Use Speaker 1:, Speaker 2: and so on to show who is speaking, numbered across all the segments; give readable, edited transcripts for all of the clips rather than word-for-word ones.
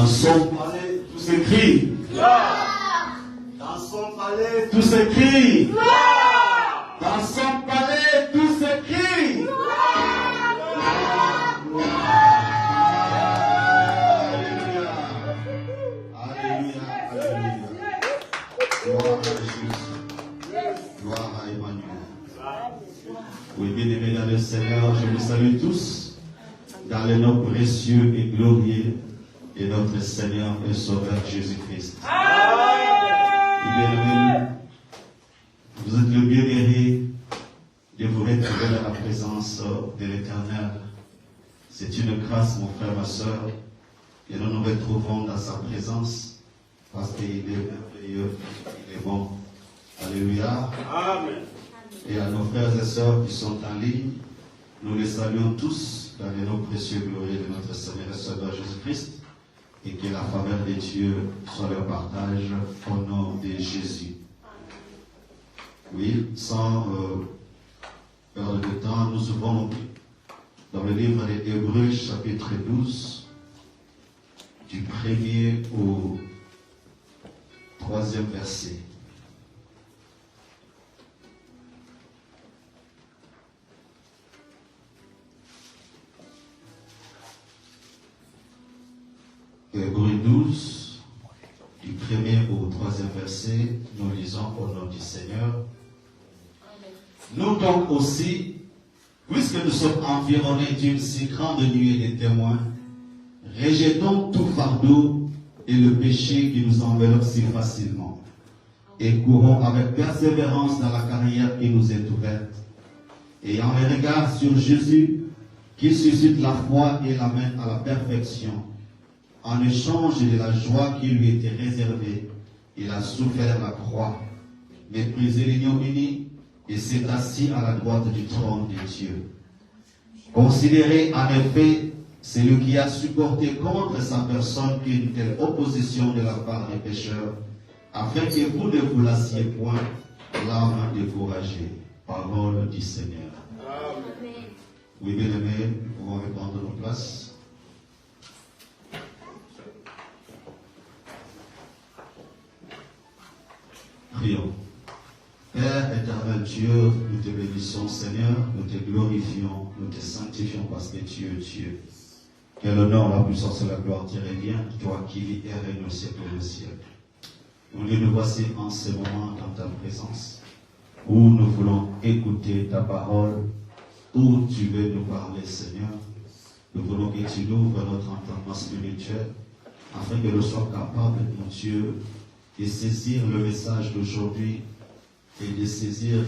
Speaker 1: Dans son palais, tout s'écrit. Dans son palais, tout s'écrit. Dans son palais, tout s'écrit. Gloire à Jésus. Gloire à Emmanuel. Oui, bien-aimés dans le Seigneur, je vous salue tous dans le nom précieux et glorieux de notre Seigneur et Sauveur Jésus-Christ. Bien-aimés, vous êtes le bien-aimé de vous retrouver dans la présence de l'Éternel. C'est une grâce, mon frère, ma soeur, que nous nous retrouvons dans sa présence parce qu'il est merveilleux, il est bon. Alléluia. Amen. Et à nos frères et sœurs qui sont en ligne, nous les saluons tous dans les noms précieux et glorieux de notre Seigneur et Sauveur Jésus-Christ, et que la faveur de Dieu soit leur partage au nom de Jésus. Oui, sans perdre de temps, nous ouvrons dans le livre des Hébreux, chapitre 12, du 1er au 3e verset. Hébreux 12, du 1er au 3e verset, nous lisons au nom du Seigneur. Nous donc aussi, puisque nous sommes environnés d'une si grande nuée de témoins, rejetons tout fardeau et le péché qui nous enveloppe si facilement, et courons avec persévérance dans la carrière qui nous est ouverte, ayant le regard sur Jésus, qui suscite la foi et l'amène à la perfection. En échange de la joie qui lui était réservée, il a souffert la croix, méprisé l'ignominie, et s'est assis à la droite du trône de Dieu. Considérez en effet celui qui a supporté contre sa personne une telle opposition de la part des pécheurs, afin que vous ne vous lassiez point, l'âme découragée. Parole du Seigneur. Amen. Oui, bien-aimés, nous pouvons reprendre nos places. Prions. Père éternel Dieu, nous te bénissons Seigneur, nous te glorifions, nous te sanctifions parce que tu es Dieu. Que l'honneur, la puissance et la gloire te reviennent, toi qui vis et règnes au siècle et au siècle. Nous voici en ce moment dans ta présence, où nous voulons écouter ta parole, où tu veux nous parler Seigneur. Nous voulons que tu ouvres notre entendement spirituel, afin que nous soyons capables, mon Dieu, de saisir le message d'aujourd'hui, et de saisir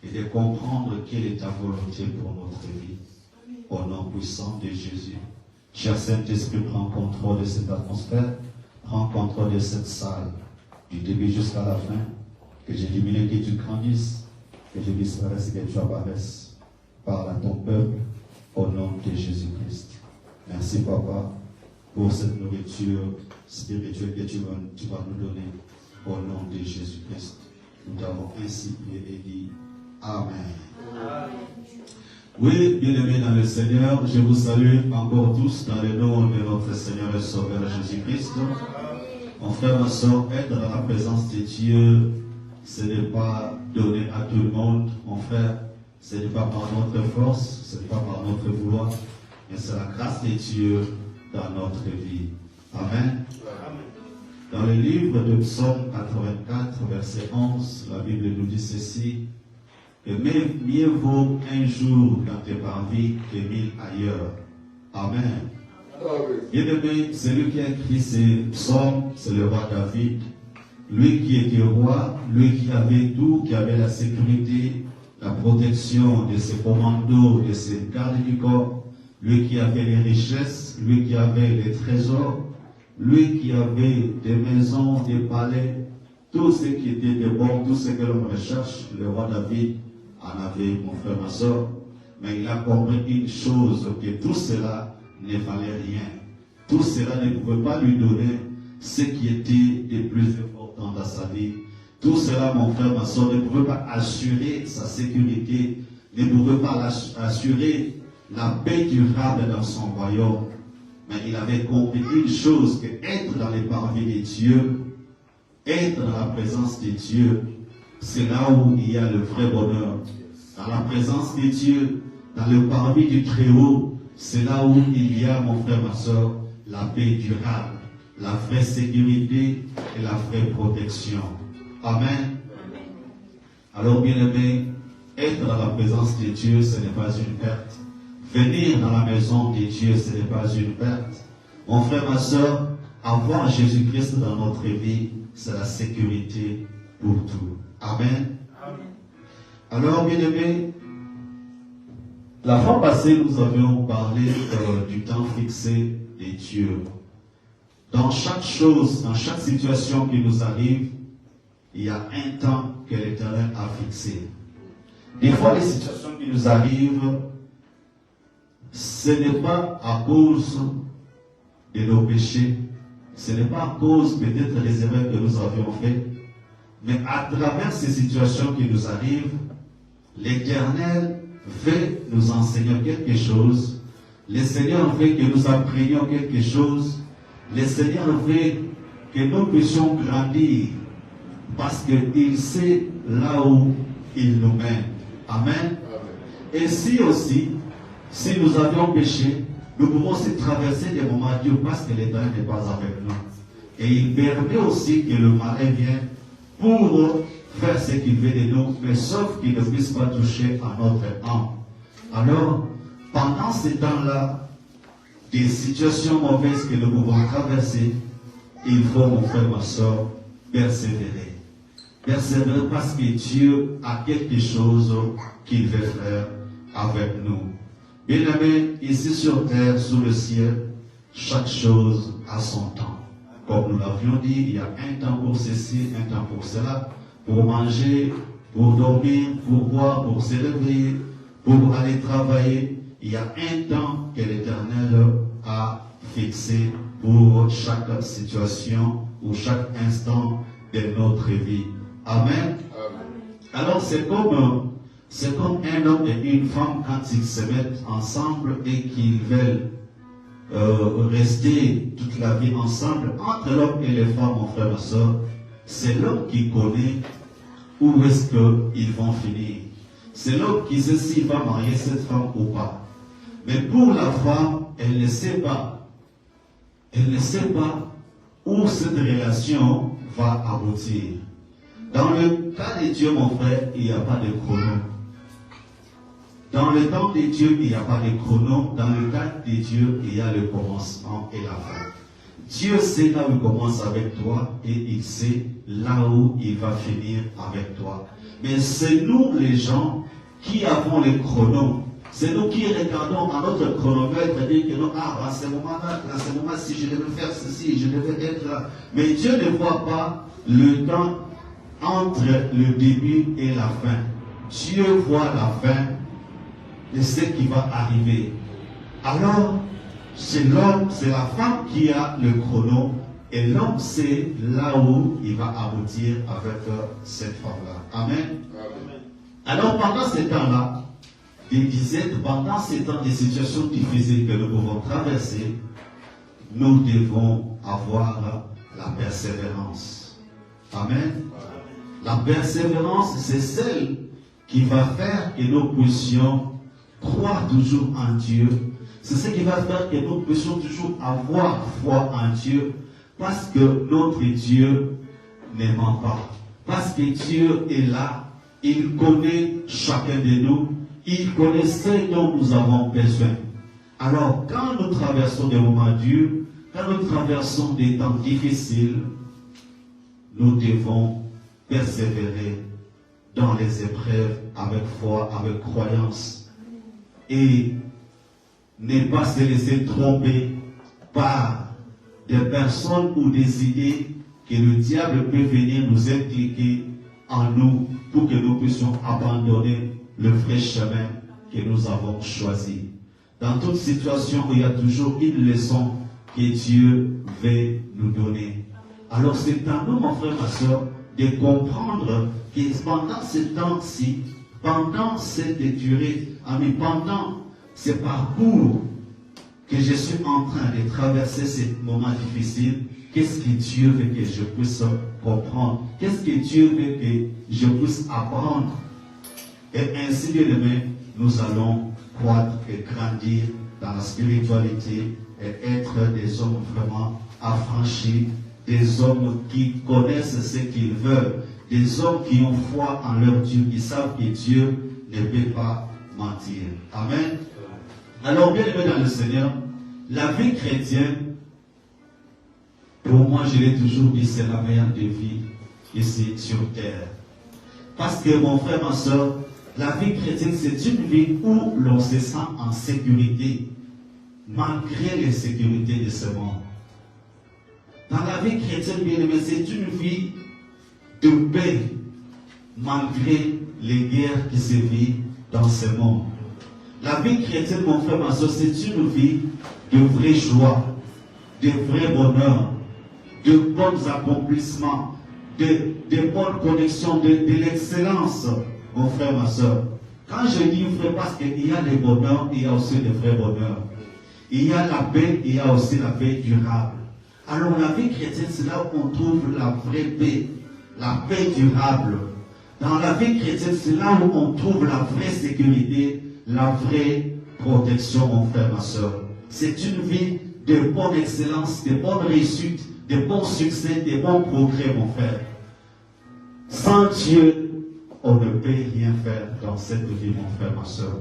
Speaker 1: et de comprendre quelle est ta volonté pour notre vie. Au nom puissant de Jésus. Cher Saint-Esprit, prends contrôle de cette atmosphère, prends contrôle de cette salle, du début jusqu'à la fin, que je diminue, que tu grandisses, que je disparaisse et que tu apparaisses. Parle à ton peuple, au nom de Jésus-Christ. Merci, Papa, pour cette nourriture spirituelle que tu vas nous donner, au nom de Jésus-Christ. Nous t'avons ainsi prié et dit Amen. Amen. Oui, bien-aimés dans le Seigneur, je vous salue encore tous dans le nom de notre Seigneur et Sauveur Jésus-Christ. Mon frère, ma soeur, être dans la présence de Dieu, ce n'est pas donné à tout le monde. Mon frère, ce n'est pas par notre force, ce n'est pas par notre vouloir, mais c'est la grâce de Dieu dans notre vie. Amen. Amen. Dans le livre de Psaume 84, verset 11, la Bible nous dit ceci, que mieux vaut un jour dans tes parvis que 1000 ailleurs. Amen. Bien-aimé, celui qui a écrit ces psaumes, c'est le roi David. Lui qui était roi, lui qui avait tout, qui avait la sécurité, la protection de ses commandos, de ses gardes du corps, lui qui avait les richesses, lui qui avait les trésors, lui qui avait des maisons, des palais, tout ce qui était de bon, tout ce que l'on recherche, le roi David en avait, mon frère, ma soeur. Mais il a compris une chose, que tout cela ne valait rien. Tout cela ne pouvait pas lui donner ce qui était le plus important dans sa vie. Tout cela, mon frère, ma soeur, ne pouvait pas assurer sa sécurité, ne pouvait pas assurer la paix durable dans son royaume. mais il avait compris une chose, que être dans les parvis de Dieu, être dans la présence de Dieu, c'est là où il y a le vrai bonheur. Dans la présence de Dieu, dans le parvis du Très-Haut, c'est là où il y a, mon frère, ma soeur, la paix durable, la vraie sécurité et la vraie protection. Amen. Alors, bien-aimés, être dans la présence de Dieu, ce n'est pas une perte. Venir dans la maison de Dieu, ce n'est pas une perte. Mon frère, ma soeur, avoir Jésus-Christ dans notre vie, c'est la sécurité pour tout. Amen. Amen. Alors, bien-aimés, la fois passée, nous avions parlé du temps fixé de Dieu. Dans chaque chose, dans chaque situation qui nous arrive, il y a un temps que l'Éternel a fixé. Des fois, les situations qui nous arrivent, ce n'est pas à cause de nos péchés, ce n'est pas à cause peut-être des erreurs que nous avions faites, mais à travers ces situations qui nous arrivent, l'Éternel veut nous enseigner quelque chose, le Seigneur veut que nous apprenions quelque chose, le Seigneur veut que nous puissions grandir, parce qu'il sait là où il nous mène. Amen. Amen. Et si aussi, si nous avions péché, nous pouvons aussi traverser des moments durs parce que l'Éternel n'est pas avec nous. Et il permet aussi que le malin vienne pour faire ce qu'il veut de nous, mais sauf qu'il ne puisse pas toucher à notre âme. Alors, pendant ces temps-là, des situations mauvaises que nous pouvons traverser, il faut, mon frère, ma soeur, persévérer. Persévérer parce que Dieu a quelque chose qu'il veut faire avec nous. Bien-aimés, ici sur terre, sous le ciel, chaque chose a son temps. Comme nous l'avions dit, il y a un temps pour ceci, un temps pour cela, pour manger, pour dormir, pour boire, pour se réveiller, pour aller travailler. Il y a un temps que l'Éternel a fixé pour chaque situation ou chaque instant de notre vie. Amen. Alors c'est comme un homme et une femme quand ils se mettent ensemble et qu'ils veulent rester toute la vie ensemble. Entre l'homme et les femmes, mon frère, ma soeur, c'est l'homme qui connaît où est-ce qu'ils vont finir. C'est l'homme qui sait s'il va marier cette femme ou pas. Mais pour la femme, elle ne sait pas. Elle ne sait pas où cette relation va aboutir. Dans le cas de Dieu, mon frère, il n'y a pas de chrono. Dans le temps de Dieu, il n'y a pas de chrono. Dans le cas de Dieu, il y a le commencement et la fin. Dieu sait là où il commence avec toi et il sait là où il va finir avec toi. Mais c'est nous, les gens, qui avons le chrono. C'est nous qui regardons à notre chronomètre et dire que non, à ce moment-là, si je devais faire ceci, je devais être là. Mais Dieu ne voit pas le temps entre le début et la fin. Dieu voit la fin de ce qui va arriver. Alors, c'est l'homme, c'est la femme qui a le chrono et l'homme sait là où il va aboutir avec cette femme-là. Amen. Amen. Alors, pendant ce temps-là, il disait, pendant ces temps de situations difficiles que nous pouvons traverser, nous devons avoir la persévérance. Amen. La persévérance, c'est celle qui va faire que nous puissions croire toujours en Dieu. C'est ce qui va faire que nous puissions toujours avoir foi en Dieu. Parce que notre Dieu ne ment pas. Parce que Dieu est là. Il connaît chacun de nous. Il connaît ce dont nous avons besoin. Alors, quand nous traversons des moments durs, quand nous traversons des temps difficiles, nous devons persévérer dans les épreuves avec foi, avec croyance. Et ne pas se laisser tromper par des personnes ou des idées que le diable peut venir nous impliquer en nous pour que nous puissions abandonner le vrai chemin que nous avons choisi. Dans toute situation, il y a toujours une leçon que Dieu veut nous donner. Alors c'est à nous, mon frère, ma soeur, de comprendre que pendant ce temps-ci, pendant cette durée, pendant ce parcours que je suis en train de traverser ces moments difficiles, qu'est-ce que Dieu veut que je puisse comprendre? Qu'est-ce que Dieu veut que je puisse apprendre? Et ainsi, bien aimé, nous allons croître et grandir dans la spiritualité et être des hommes vraiment affranchis, des hommes qui connaissent ce qu'ils veulent, des hommes qui ont foi en leur Dieu, qui savent que Dieu ne peut pas mentir. Amen. Alors, bien aimé dans le Seigneur, la vie chrétienne, pour moi, je l'ai toujours dit, c'est la meilleure des vies ici sur terre. Parce que, mon frère, ma soeur, la vie chrétienne, c'est une vie où l'on se sent en sécurité, malgré les sécurités de ce monde. Dans la vie chrétienne, bien aimé, c'est une vie de paix, malgré les guerres qui se vivent dans ce monde. La vie chrétienne, mon frère, ma soeur, c'est une vie de vraie joie, de vrai bonheur, de bons accomplissements, de bonnes connexions, de l'excellence, mon frère, ma soeur. Quand je dis vrai, parce qu'il y a des bonheurs, il y a aussi des vrais bonheurs. Il y a la paix, il y a aussi la paix durable. Alors la vie chrétienne, c'est là où on trouve la vraie paix, la paix durable. Dans la vie chrétienne, c'est là où on trouve la vraie sécurité, la vraie protection, mon frère, ma soeur. C'est une vie de bonne excellence, de bonne réussite, de bons succès, de bons progrès, mon frère. Sans Dieu, on ne peut rien faire dans cette vie, mon frère, ma soeur.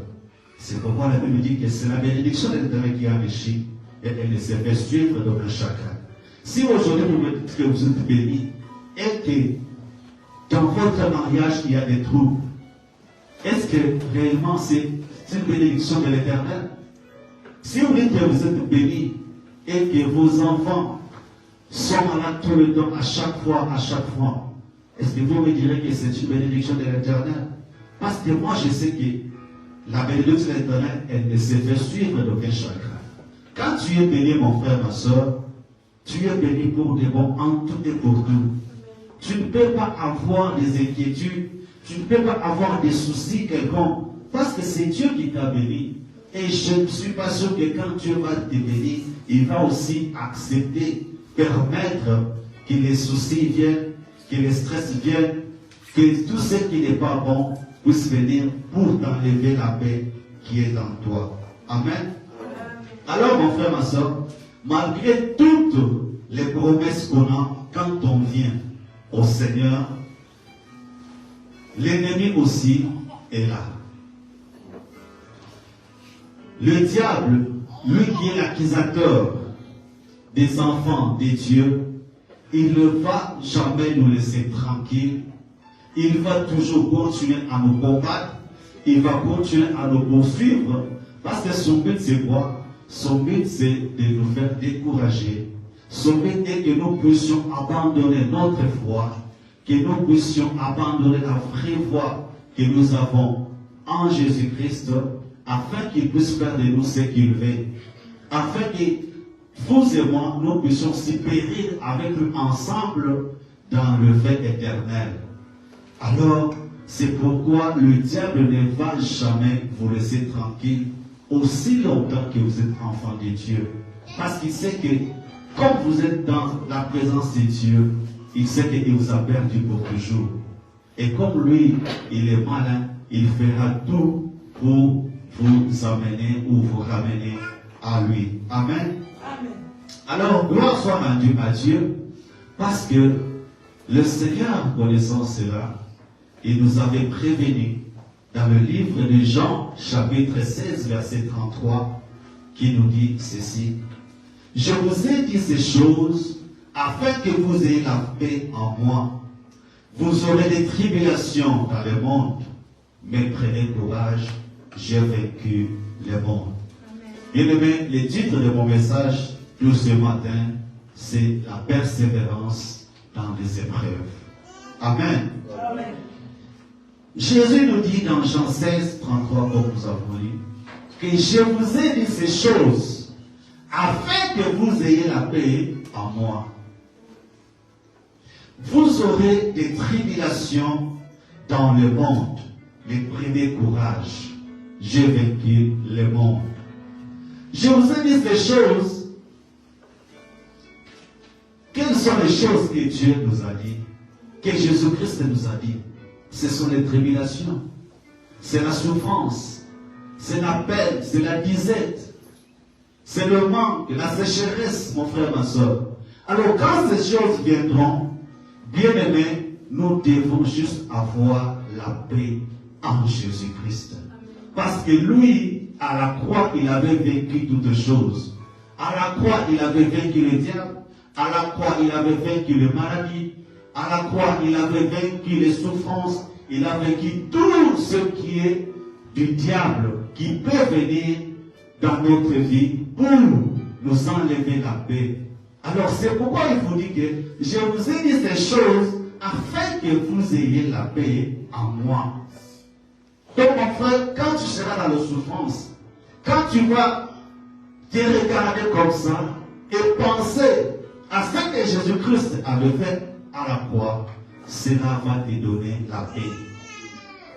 Speaker 1: C'est pourquoi la Bible dit que c'est la bénédiction de l'Éternel qui a enrichi et elle ne se fait suivre d'aucun chacun. Si aujourd'hui vous me dites que vous êtes bénis et que dans votre mariage il y a des troubles, est-ce que réellement c'est une bénédiction de l'Éternel? Si vous dites que vous êtes bénis et que vos enfants sont malades tout le temps, à chaque fois, est-ce que vous me direz que c'est une bénédiction de l'Éternel? Parce que moi je sais que la bénédiction de l'Éternel, elle ne se fait suivre d'aucun chacun. Quand tu es béni, mon frère, ma soeur, tu es béni pour des bons en tout et pour tout. Tu ne peux pas avoir des inquiétudes, tu ne peux pas avoir des soucis quelconques, parce que c'est Dieu qui t'a béni. Et je ne suis pas sûr que quand Dieu va te bénir, il va aussi accepter, permettre que les soucis viennent, que les stress viennent, que tout ce qui n'est pas bon puisse venir pour t'enlever la paix qui est en toi. Amen. Alors, mon frère, ma soeur, malgré toutes les promesses qu'on a quand on vient au Seigneur, l'ennemi aussi est là. Le diable, lui qui est l'accusateur des enfants de Dieu, il ne va jamais nous laisser tranquilles. Il va toujours continuer à nous combattre. Il va continuer à nous poursuivre. Parce que son but, c'est quoi? Son but, c'est de nous faire décourager. Son but est que nous puissions abandonner notre foi, que nous puissions abandonner la vraie foi que nous avons en Jésus-Christ, afin qu'il puisse faire de nous ce qu'il veut. Afin que vous et moi, nous puissions s'y périr avec lui ensemble dans le fait éternel. Alors, c'est pourquoi le diable ne va jamais vous laisser tranquille aussi longtemps que vous êtes enfant de Dieu. Parce qu'il sait que, comme vous êtes dans la présence de Dieu, il sait qu'il vous a perdu pour toujours. Et comme lui, il est malin, il fera tout pour vous amener ou vous ramener à lui. Amen. Amen. Alors, gloire soit rendue à Dieu, parce que le Seigneur, connaissant cela, il nous avait prévenu dans le livre de Jean, chapitre 16, verset 33, qui nous dit ceci. Je vous ai dit ces choses afin que vous ayez la paix en moi. Vous aurez des tribulations dans le monde, mais prenez courage, j'ai vaincu le monde. Bien aimé, le titre de mon message de ce matin, c'est la persévérance dans les épreuves. Amen. Amen. Jésus nous dit dans Jean 16, 33, comme nous avons lu, que je vous ai dit ces choses afin que vous ayez la paix en moi. Vous aurez des tribulations dans le monde, mais prenez courage. J'ai vaincu le monde. Je vous ai dit ces choses. Quelles sont les choses que Dieu nous a dit, que Jésus-Christ nous a dit? Ce sont les tribulations, c'est la souffrance, c'est la peine, c'est la disette, c'est le manque, la sécheresse, mon frère, ma soeur. Alors quand ces choses viendront, bien aimés, nous devons juste avoir la paix en Jésus-Christ. Parce que lui, à la croix, il avait vaincu toutes choses. À la croix, il avait vaincu le diable. À la croix, il avait vaincu les maladies. À la croix, il avait vaincu les souffrances. Il a vaincu tout ce qui est du diable, qui peut venir dans notre vie pour nous enlever la paix. Alors c'est pourquoi il vous dit que je vous ai dit ces choses afin que vous ayez la paix en moi. Donc mon frère, quand tu seras dans la souffrance, quand tu vas te regarder comme ça et penser à ce que Jésus-Christ avait fait à la croix, cela va te donner la paix.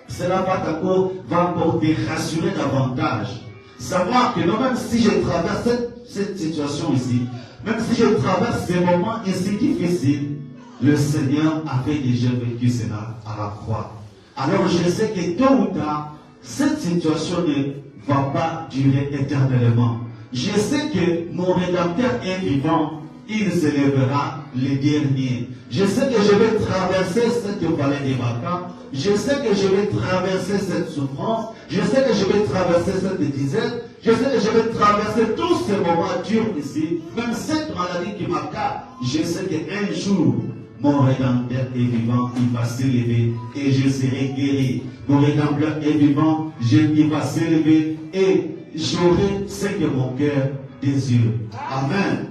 Speaker 1: Cela va encore te rassurer davantage. Savoir que même si je traverse cette situation ici, même si je traverse ces moments ici difficiles, le Seigneur avait déjà vécu cela à la croix. Alors je sais que tôt ou tard, cette situation ne va pas durer éternellement. Je sais que mon Rédempteur est vivant. Il se lèvera le dernier. Je sais que je vais traverser cette vallée des Baca. Je sais que je vais traverser cette souffrance. Je sais que je vais traverser cette disette. Je sais que je vais traverser tous ces moments durs ici. Même cette maladie qui m'accable. Je sais qu'un jour, mon Rédempteur est vivant. Il va s'élever et je serai guéri. Mon Rédempteur est vivant. Il va s'élever et j'aurai ce que mon cœur désire. Amen.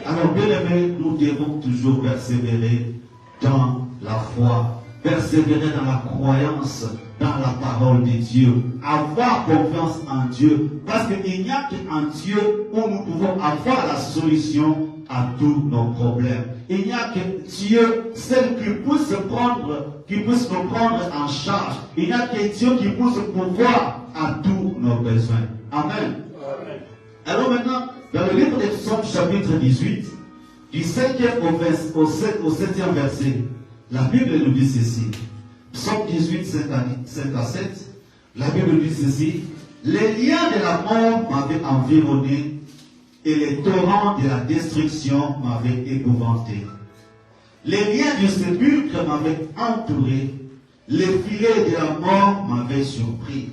Speaker 1: Alors, bien aimés, nous devons toujours persévérer dans la foi, persévérer dans la croyance, dans la parole de Dieu, avoir confiance en Dieu, parce qu'il n'y a qu'en Dieu où nous pouvons avoir la solution à tous nos problèmes. Il n'y a que Dieu, celle qui puisse nous prendre en charge. Il n'y a que Dieu qui puisse pourvoir à tous nos besoins. Amen. Amen. Alors maintenant, dans le livre des Psaumes, chapitre 18, du 5e au 7e verset, la Bible nous dit ceci. Psaume 18, 5 à 7, la Bible nous dit ceci. Les liens de la mort m'avaient environné et les torrents de la destruction m'avaient épouvanté. Les liens du sépulcre m'avaient entouré, les filets de la mort m'avaient surpris.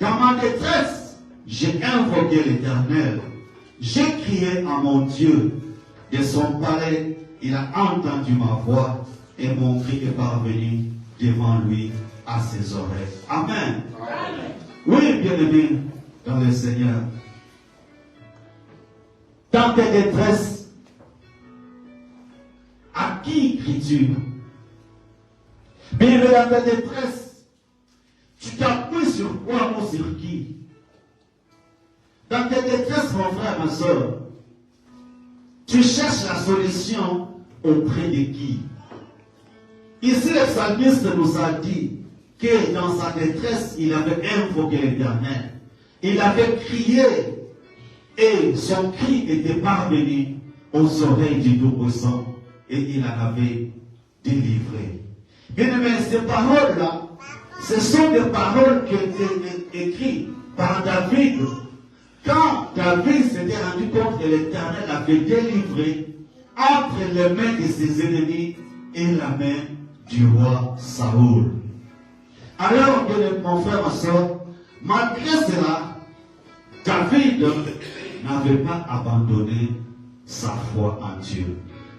Speaker 1: Dans ma détresse, j'ai invoqué l'Éternel. J'ai crié à mon Dieu. De son palais, il a entendu ma voix et mon cri est parvenu devant lui à ses oreilles. Amen. Amen. Oui, bien-aimés dans le Seigneur. Dans tes détresses, à qui cries-tu? Bien, dans tes détresses, tu t'appuies sur quoi ou sur qui? Dans tes détresses, mon frère, ma soeur, tu cherches la solution auprès de qui? Ici, le psalmiste nous a dit que dans sa détresse, il avait invoqué l'Éternel. Il avait crié et son cri était parvenu aux oreilles du Tout-Puissant et il en avait délivré. Bien aimé, ces paroles-là, ce sont des paroles qui ont été écrites par David. Quand David s'était rendu compte que l'Éternel avait délivré entre les mains de ses ennemis et la main du roi Saoul. Alors que mon frère, ma soeur, malgré cela, David n'avait pas abandonné sa foi en Dieu.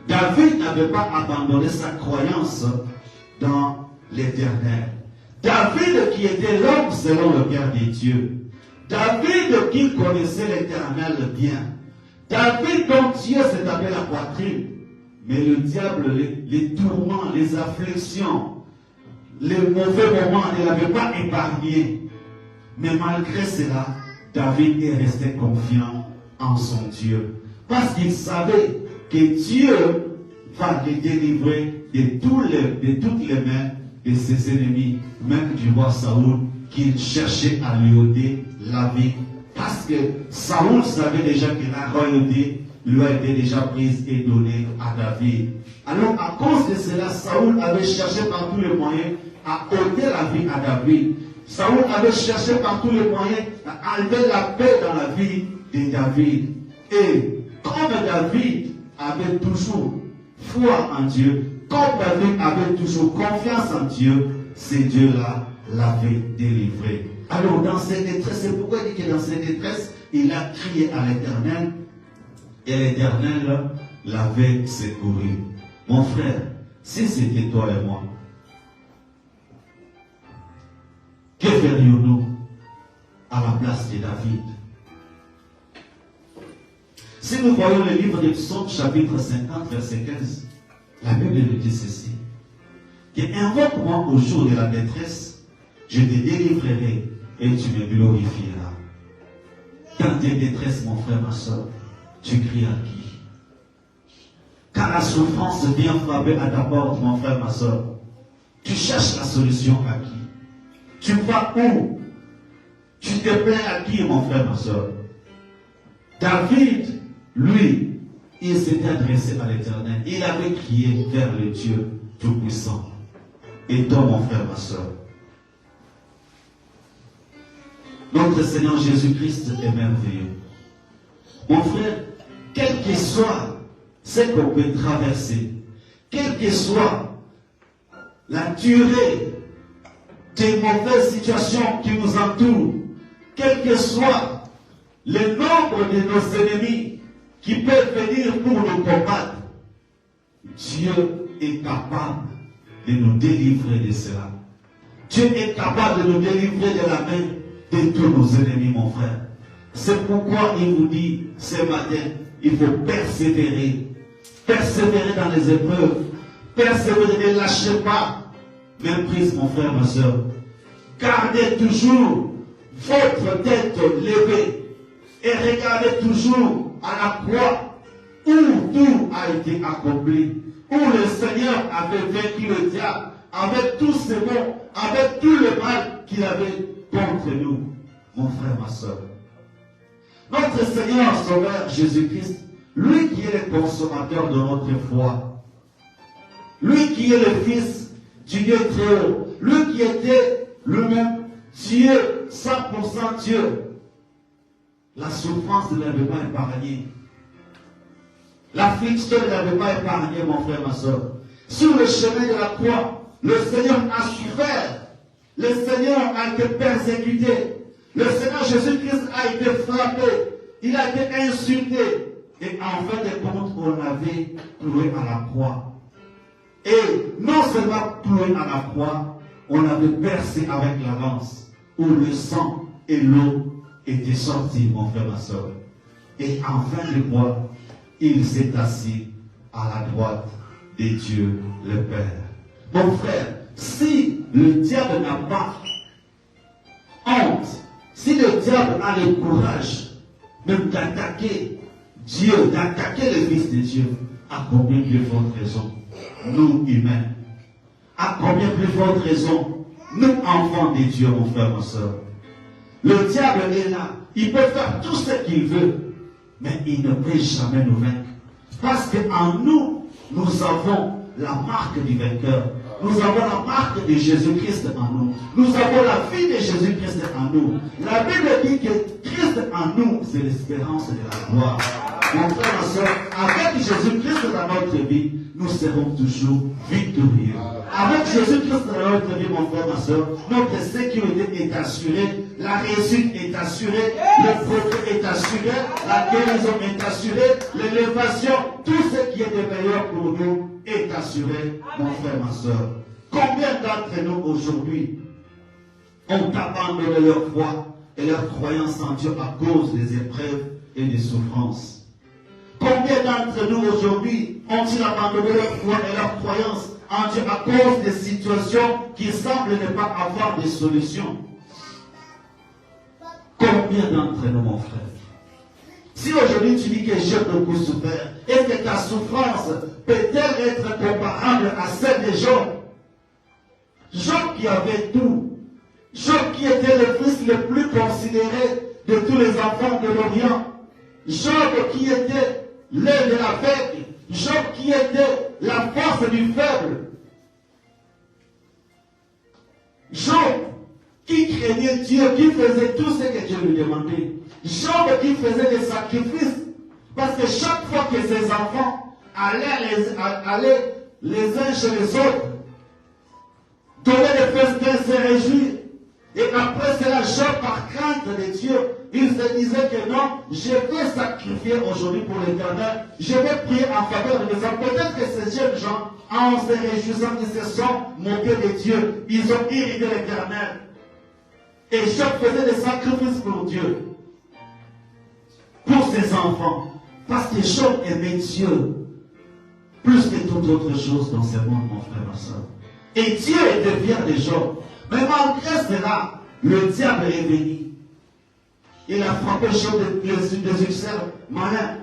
Speaker 1: David n'avait pas abandonné sa croyance dans l'Éternel. David qui était l'homme selon le cœur de Dieu. David qui connaissait l'Éternel bien. David dont Dieu s'est tapé la poitrine. Mais le diable, les tourments, les afflictions, les mauvais moments ne l'avaient pas épargné. Mais malgré cela, David est resté confiant en son Dieu. Parce qu'il savait que Dieu va le délivrer de toutes les mains de ses ennemis, même du roi Saoul, qui cherchait à lui ôter la vie Parce que Saoul savait déjà que la royauté lui a été déjà prise et donnée à David. Alors, à cause de cela, Saoul avait cherché par tous les moyens à ôter la vie à David. Saoul avait cherché par tous les moyens à enlever la paix dans la vie de David. Et comme David avait toujours foi en Dieu, comme David avait toujours confiance en Dieu, ce Dieu-là l'avait délivré. Alors dans cette détresse, c'est pourquoi il dit que dans cette détresse, il a crié à l'Éternel et l'Éternel l'avait secouru. Mon frère, si c'était toi et moi, que ferions-nous à la place de David? Si nous voyons le livre de Psaume chapitre 50 verset 15, la Bible nous dit ceci: que invoque-moi au jour de la détresse, je te délivrerai et tu me glorifieras. Dans tes détresses, mon frère, ma soeur, tu cries à qui? Quand la souffrance vient frapper à ta porte, mon frère, ma soeur, tu cherches la solution à qui? Tu vas où? Tu te plains à qui, mon frère, ma soeur? David, lui, il s'était adressé à l'Éternel. Il avait crié vers le Dieu Tout-Puissant. Et toi, mon frère, ma soeur, notre Seigneur Jésus-Christ est merveilleux. Mon frère, quel que soit ce qu'on peut traverser, quelle que soit la durée des mauvaises situations qui nous entourent, quel que soit le nombre de nos ennemis qui peuvent venir pour nous combattre, Dieu est capable de nous délivrer de cela. Dieu est capable de nous délivrer de la main de tous nos ennemis, mon frère. C'est pourquoi il vous dit ce matin, il faut persévérer. Persévérer dans les épreuves. Persévérer, ne lâchez pas. Méprise, mon frère, ma soeur. Gardez toujours votre tête levée et regardez toujours à la croix où tout a été accompli, où le Seigneur avait vaincu le diable avec tous ses maux, avec tout le mal qu'il avait contre nous, mon frère, ma soeur. Notre Seigneur Sauveur Jésus-Christ, lui qui est le consommateur de notre foi, lui qui est le Fils du Dieu très haut, lui qui était lui-même Dieu, 100% Dieu, la souffrance ne l'avait pas épargné. L'affliction ne l'avait pas épargné, mon frère, ma soeur. Sur le chemin de la croix, le Seigneur a souffert. Le Seigneur a été persécuté. Le Seigneur Jésus-Christ a été frappé. Il a été insulté. Et en fin de compte, on l'avait cloué à la croix. Et non seulement cloué à la croix, on l'avait percé avec la lance, où le sang et l'eau étaient sortis, mon frère, ma soeur. Et en fin de croix, il s'est assis à la droite de Dieu le Père. Mon frère, si le diable n'a pas honte, si le diable a le courage même d'attaquer Dieu, d'attaquer le Fils de Dieu, à combien plus forte raison, nous humains, à combien plus forte raison, nous enfants de Dieu, mon frère, ma soeur. Le diable est là, il peut faire tout ce qu'il veut, mais il ne peut jamais nous vaincre. Parce qu'en nous, nous avons la marque du vainqueur. Nous avons la marque de Jésus-Christ en nous. Nous avons la vie de Jésus-Christ en nous. La Bible dit que Christ en nous, c'est l'espérance de la gloire. Mon frère, ma soeur, avec Jésus-Christ dans notre vie, nous serons toujours victorieux. Avec Jésus-Christ dans notre vie, mon frère, ma soeur, notre sécurité est assurée, la réussite est assurée, le progrès est assuré, la guérison est assurée, l'élévation, tout ce qui est de meilleur pour nous est assuré, mon frère, ma soeur. Combien d'entre nous aujourd'hui ont abandonné leur foi et leur croyance en Dieu à cause des épreuves et des souffrances? Combien d'entre nous aujourd'hui ont-ils abandonné leur foi et leur croyance en Dieu à cause des situations qui semblent ne pas avoir de solution? Combien d'entre nous, mon frère? Si aujourd'hui tu dis que j'ai beaucoup souffert, est-ce que ta souffrance peut-elle être comparable à celle de Job? Job qui avait tout. Job qui était le fils le plus considéré de tous les enfants de l'Orient. Job qui était l'œil de l'aveugle. Job qui était la force du faible. Job qui craignait Dieu, qui faisait tout ce que Dieu lui demandait. Job qui faisait des sacrifices. Parce que chaque fois que ses enfants allaient les uns chez les autres, donner des festins, se réjouir. Et après cela, Job, par crainte de Dieu, il se disait que non, je vais sacrifier aujourd'hui pour l'Éternel. Je vais prier en faveur de mes enfants. Peut-être que ces jeunes gens, en se réjouissant, ils se sont moqués de Dieu. Ils ont irrité l'Éternel. Et Job faisait des sacrifices pour Dieu. Pour ses enfants. Parce que Job aimait Dieu. Plus que toute autre chose dans ce monde, mon frère, ma soeur. Et Dieu était fier de Job. Mais malgré cela, le diable est venu. Il a frappé Job des ulcères malins.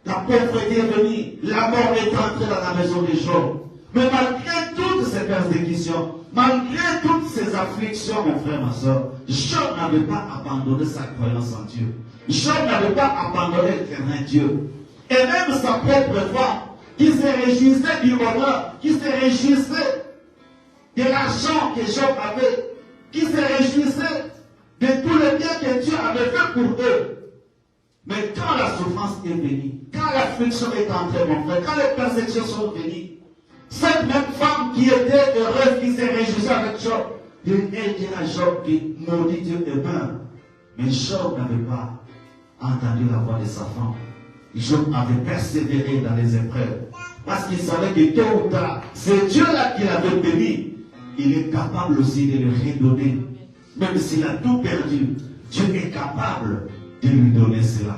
Speaker 1: La pauvreté est venue. La mort est entrée dans la maison de Job. Mais malgré toutes ces persécutions, malgré toutes ces afflictions, mon frère, ma soeur, Job n'avait pas abandonné sa croyance en Dieu. Job n'avait pas abandonné l'éternel Dieu. Et même sa propre femme, qui se réjouissait du bonheur, qui se réjouissait de l'argent que Job avait, qui se réjouissait de tout le bien que Dieu avait fait pour eux. Mais quand la souffrance est venue, quand l'affliction est entrée, mon frère, quand les persécutions sont venues, cette même femme qui était heureuse, qui se réjouissait avec Job, elle dit à Job qui maudit Dieu et meurt. Mais Job n'avait pas entendu la voix de sa femme. Job avait persévéré dans les épreuves. Parce qu'il savait que tôt ou tard, c'est Dieu-là qui l'avait béni. Il est capable aussi de le redonner. Même s'il a tout perdu, Dieu est capable de lui donner cela.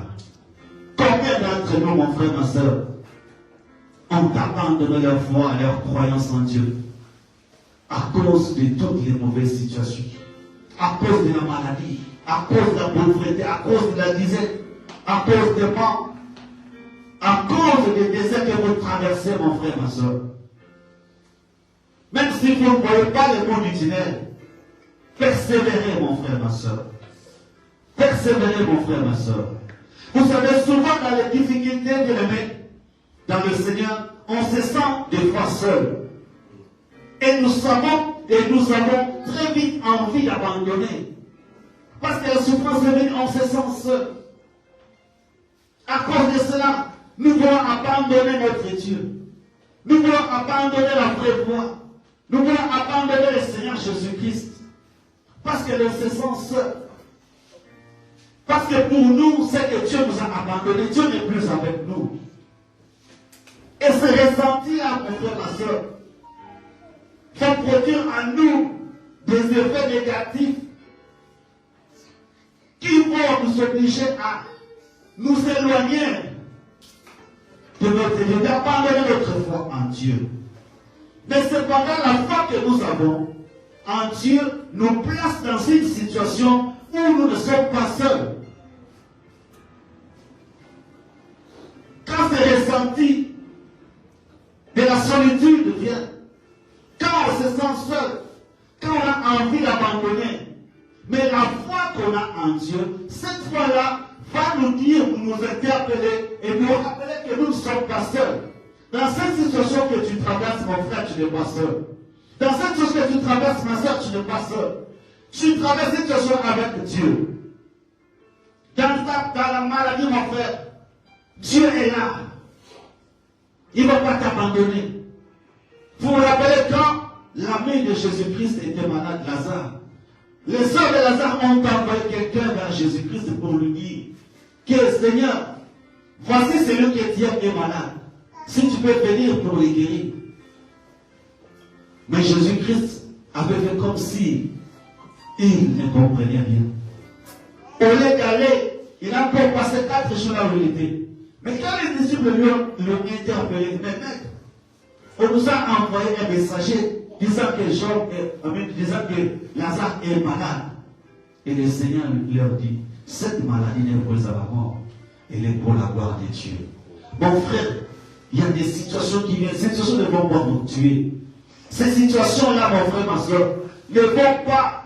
Speaker 1: Combien d'entre nous, mon frère, ma soeur, ont abandonné leur foi, leur croyance en Dieu à cause de toutes les mauvaises situations, à cause de la maladie, à cause de la pauvreté, à cause de la disette, à cause des manques, à cause des déserts que vous traversez, mon frère, ma soeur. Même si vous ne voyez pas les mots du tunnel, persévérez, mon frère, ma soeur. Persévérez, mon frère, ma soeur. Vous savez, souvent dans les difficultés de l'aimer, dans le Seigneur, on se sent des fois seul. Et nous avons très vite envie d'abandonner. Parce que la souffrance est venue, on se sent seul. À cause de cela, nous voulons abandonner notre Dieu. Nous voulons abandonner la vraie foi. Nous voulons abandonner le Seigneur Jésus-Christ. Parce que nous se sent seuls. Parce que pour nous, c'est que Dieu nous a abandonnés. Dieu n'est plus avec nous. Et ce ressenti-là, mon frère, ma soeur, va produire en nous des effets négatifs qui vont nous obliger à nous éloigner de notre Dieu, d'abandonner notre foi en Dieu. Mais cependant, la foi que nous avons en Dieu nous place dans une situation où nous ne sommes pas seuls. Quand c'est ressenti de la solitude vient, quand on se sent seul, quand on a envie d'abandonner, mais la foi qu'on a en Dieu, cette foi-là va nous dire, nous interpeller et nous rappeler que nous ne sommes pas seuls. Dans cette situation que tu traverses, mon frère, tu n'es pas seul. Dans cette situation que tu traverses, ma soeur, tu n'es pas seul. Tu traverses cette situation avec Dieu. Dans la maladie, mon frère, Dieu est là. Il ne va pas t'abandonner. Vous vous rappelez quand l'ami de Jésus-Christ était malade, Lazare. Les sœurs de Lazare ont envoyé quelqu'un vers Jésus-Christ pour lui dire que Seigneur, voici celui qui est malade. Si tu peux venir pour le guérir. Mais Jésus-Christ avait fait comme si il ne comprenait rien. Au lieu d'aller, il a encore passé 4 jours là où il était. Mais quand les disciples lui ont interpellé, mais mec, on nous a envoyé un messager disant que Lazare est malade. Et le Seigneur leur dit, cette maladie n'est pas à la mort, elle est pour la gloire de Dieu. Mon frère, il y a des situations qui viennent, ces situations ne vont pas vous tuer. Ces situations-là, mon frère, ma soeur, ne vont pas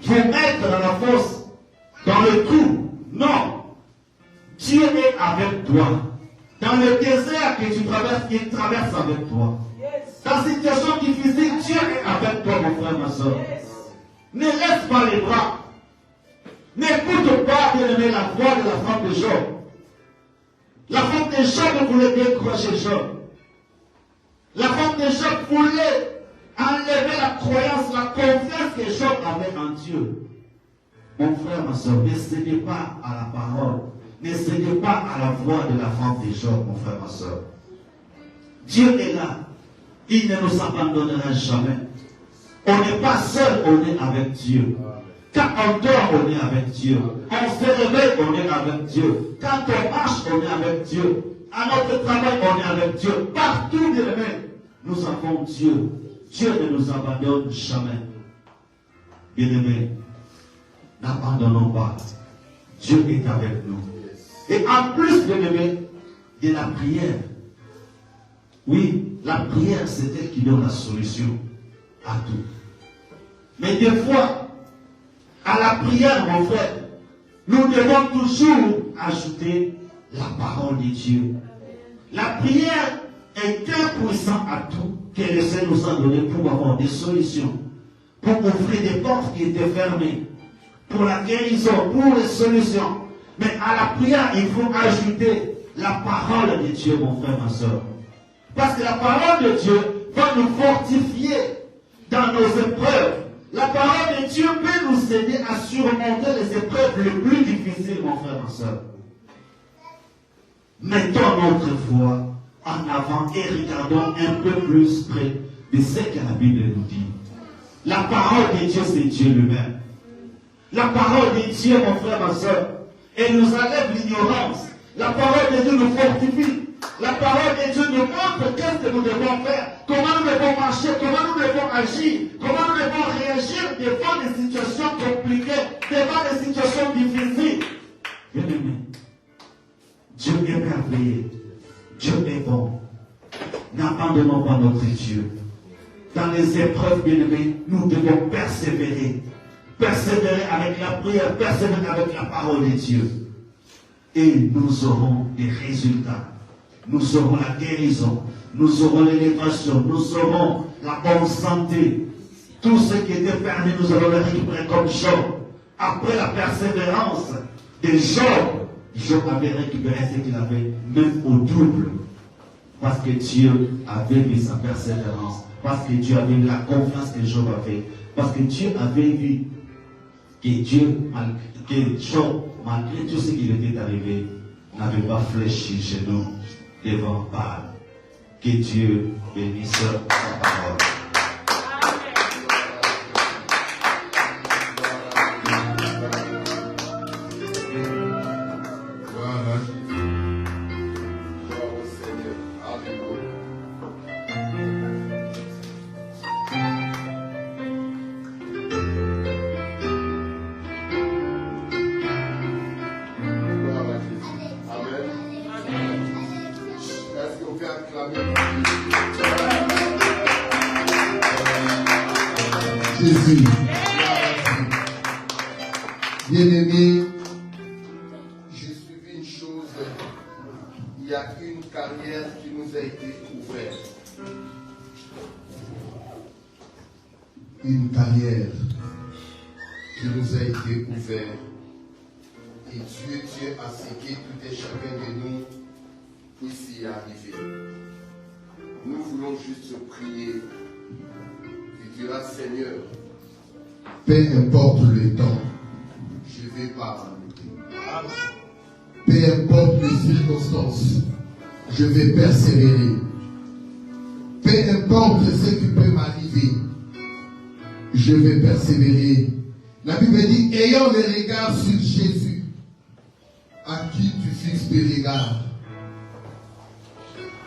Speaker 1: vous mettre dans la fosse, dans le trou. Non. Dieu est avec toi. Dans le désert que tu traverses, il traverse avec toi. Dans une situation difficile, Dieu est avec toi, mon frère, ma soeur. Ne laisse pas les bras. N'écoute pas, bien-aimé, la voix de la femme de Job. La femme de Job voulait décrocher Job. La femme de Job voulait enlever la croyance, la confiance que Job avait en Dieu. Mon frère, ma soeur, ne cédez pas à la parole. Ne cédez pas à la voix de la femme de Job, mon frère, ma soeur. Dieu est là. Il ne nous abandonnera jamais. On n'est pas seul, on est avec Dieu. Quand on dort, on est avec Dieu. On se réveille, on est avec Dieu. Quand on marche, on est avec Dieu. À notre travail, on est avec Dieu. Partout, bien aimé, nous avons Dieu. Dieu ne nous abandonne jamais. Bien aimé, n'abandonnons pas. Dieu est avec nous. Et en plus, bien aimé, de la prière. Oui, la prière, c'est elle qui donne la solution à tout. Mais des fois, à la prière, mon frère, nous devons toujours ajouter la parole de Dieu. La prière est impuissante à tout que le Seigneur nous a donné pour avoir des solutions, pour ouvrir des portes qui étaient fermées, pour la guérison, pour les solutions. Mais à la prière, il faut ajouter la parole de Dieu, mon frère, ma soeur. Parce que la parole de Dieu va nous fortifier dans nos épreuves. La parole de Dieu peut nous aider à surmonter les épreuves les plus difficiles, mon frère, ma soeur. Mettons notre foi en avant et regardons un peu plus près de ce que la Bible nous dit. La parole de Dieu, c'est Dieu lui-même. La parole de Dieu, mon frère, ma soeur, elle nous enlève l'ignorance. La parole de Dieu nous fortifie. La parole de Dieu nous montre qu'est-ce que nous devons faire, comment nous devons marcher, comment nous devons agir, comment nous devons réagir devant des situations compliquées, devant des situations difficiles. Bien aimé, Dieu est merveilleux, Dieu est bon. N'abandonnons pas notre Dieu. Dans les épreuves, bien aimé, nous devons persévérer. Persévérer avec la prière, persévérer avec la parole de Dieu. Et nous aurons des résultats. Nous aurons la guérison, nous aurons l'élévation, nous aurons la bonne santé. Tout ce qui était permis, nous allons le récupérer comme Job. Après la persévérance de Job, Job avait récupéré ce qu'il avait, même au double. Parce que Dieu avait vu sa persévérance. Parce que Dieu avait vu la confiance que Job avait. Parce que Dieu avait vu que Job, malgré tout ce qui lui était arrivé, n'avait pas fléchi chez nous devant Baal. Que Dieu bénisse sa parole.
Speaker 2: Voilà. Gloire au Seigneur. Alléluia. Gloire à Jésus. Amen. Est-ce qu'on peut acclamer Jésus? Bien-aimé, j'ai suivi une chose. Il y a une carrière qui nous a été ouverte. Une carrière qui nous a été ouverte. Et Dieu tient à ce que tout et chacun de nous puisse y arriver. Nous voulons juste prier. Tu diras, Seigneur, peu importe le temps, je ne vais pas arrêter. Peu importe les circonstances, je vais persévérer. Peu importe ce qui peut m'arriver, je vais persévérer. La Bible dit, ayant les regards sur Jésus, à qui tu fixes tes regards,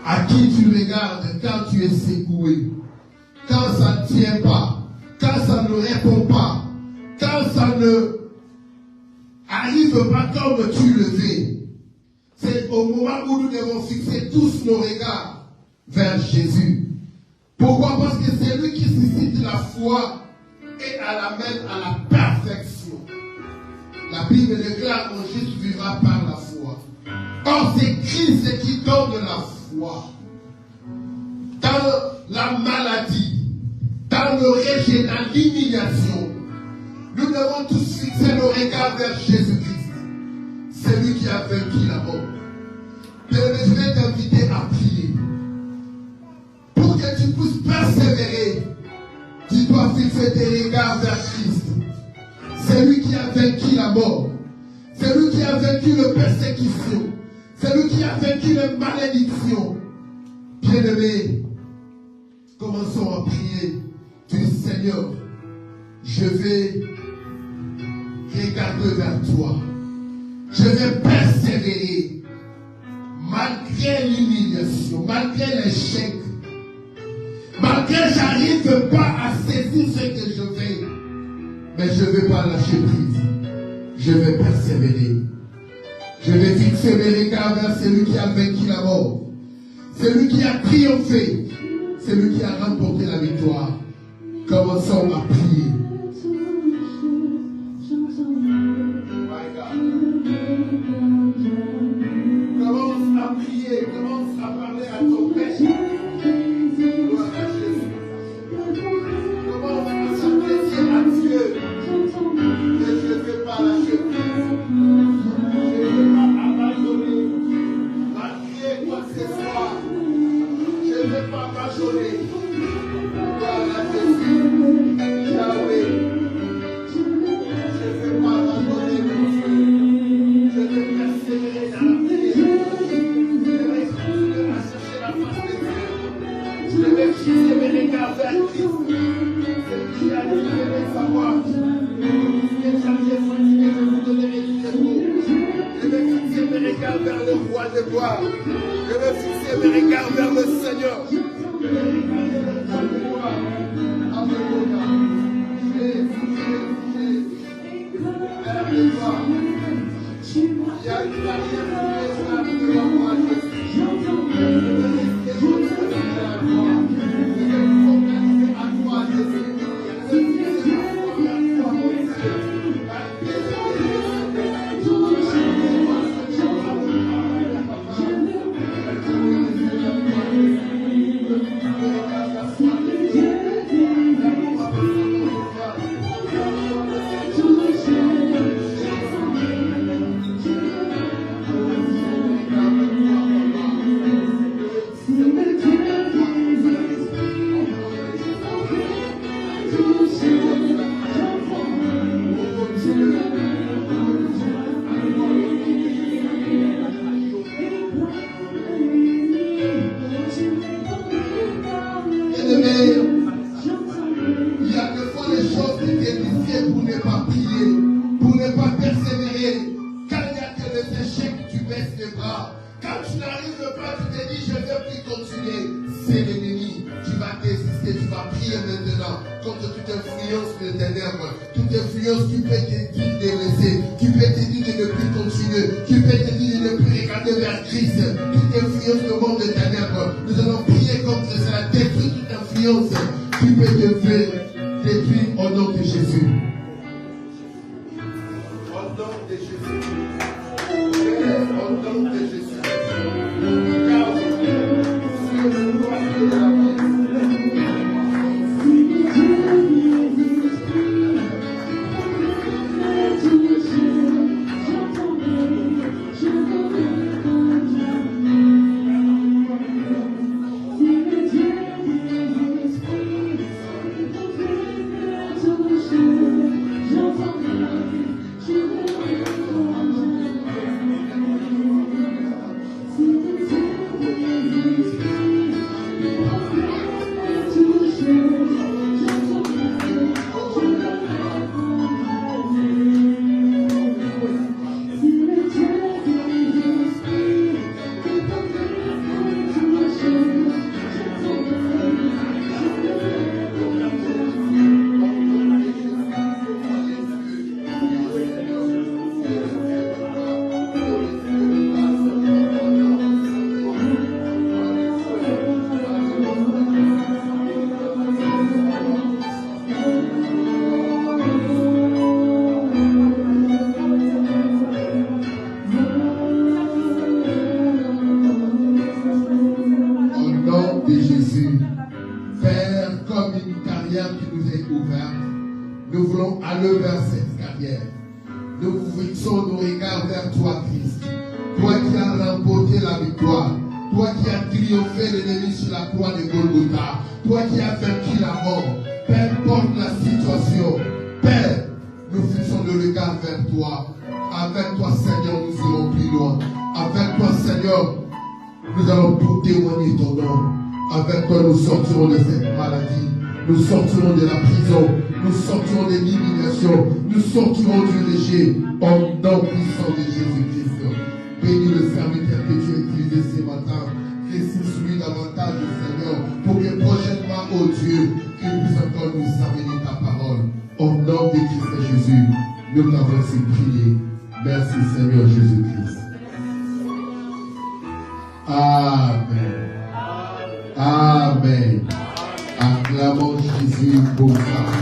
Speaker 2: à qui tu regardes quand tu es secoué, quand ça ne tient pas, quand ça ne répond pas, quand ça ne arrive pas comme tu le veux. C'est au moment où nous devons fixer tous nos regards vers Jésus. Pourquoi? Parce que c'est lui qui suscite la foi et à la mène à la perfection. La Bible déclare qu'on juste vivra par la foi. Or, c'est Christ qui donne la foi. Dans la maladie, dans le rejet, dans l'humiliation, nous devons tous fixer nos regards vers Jésus-Christ. C'est lui qui a vaincu la mort. Je vais t'inviter à prier. Pour que tu puisses persévérer, tu dois fixer tes regards vers Christ. C'est lui qui a vaincu la mort. C'est lui qui a vaincu la persécution. C'est lui qui a vaincu les malédictions. Bien-aimés, commençons à prier. Du Seigneur, je vais regarder vers toi. Je vais persévérer malgré l'humiliation, malgré l'échec. Malgré que j'arrive pas à saisir ce que je veux, mais je ne vais pas lâcher prise. Je vais persévérer. Je vais fixer mes regards vers celui qui a vaincu la mort. Celui qui a triomphé. Celui qui a remporté la victoire. Commençons à prier. Commence à prier. Commence à parler à ton Père. Gloire à Jésus. Commence à s'adresser à Dieu. Et je ne vais pas lâcher prise. Je ne vais pas abandonner. Malgré quoi que ce soit. Je ne vais pas abandonner. Gloire à Jésus. Yahweh. Je ne vais pas abandonner mon Dieu. Je vais persévérer dans la prière. Je vais continuer à chercher la face de Dieu. Je vais fixer mes regards vers Christ. C'est qui a libéré sa voix. Je vais vous donner les mots. Je vais fixer mes regards vers le roi de gloire. Je vais fixer mes regards vers le Seigneur. Je vais regarder le roi de gloire. Alléluia. Jésus. Père de gloire. Il y a une barrière qui est là devant moi, Jésus. Je vais rester constamment à la gloire. Je vais me focaliser à toi, Jésus. Je vais fixer ma foi vers toi, mon Dieu. aller vers cette carrière. Nous fixons nos regards vers toi, Christ. Toi qui as remporté la victoire. Toi qui as triomphé l'ennemi sur la croix de Golgotha. Toi qui as vaincu la mort. Peu importe la situation. Père, nous fixons le regard vers toi. Avec toi, Seigneur, nous irons plus loin. Avec toi, Seigneur, nous allons pour témoigner ton nom. Avec toi, nous sortirons de cette maladie. Nous sortirons de la prison. Nous sortirons de l'humiliation. Nous sortirons du rejet. Au nom puissant de Jésus-Christ. Bénis le serviteur que tu as utilisé ce matin. Ressuscite-lui davantage, Seigneur, pour que prochainement, oh Dieu, qu'il puisse encore nous amener ta parole. Au nom de Christ Jésus, nous t'avons ainsi prié. Merci, Seigneur Jésus-Christ. Amen. Amen. Acclamons Jésus pour sa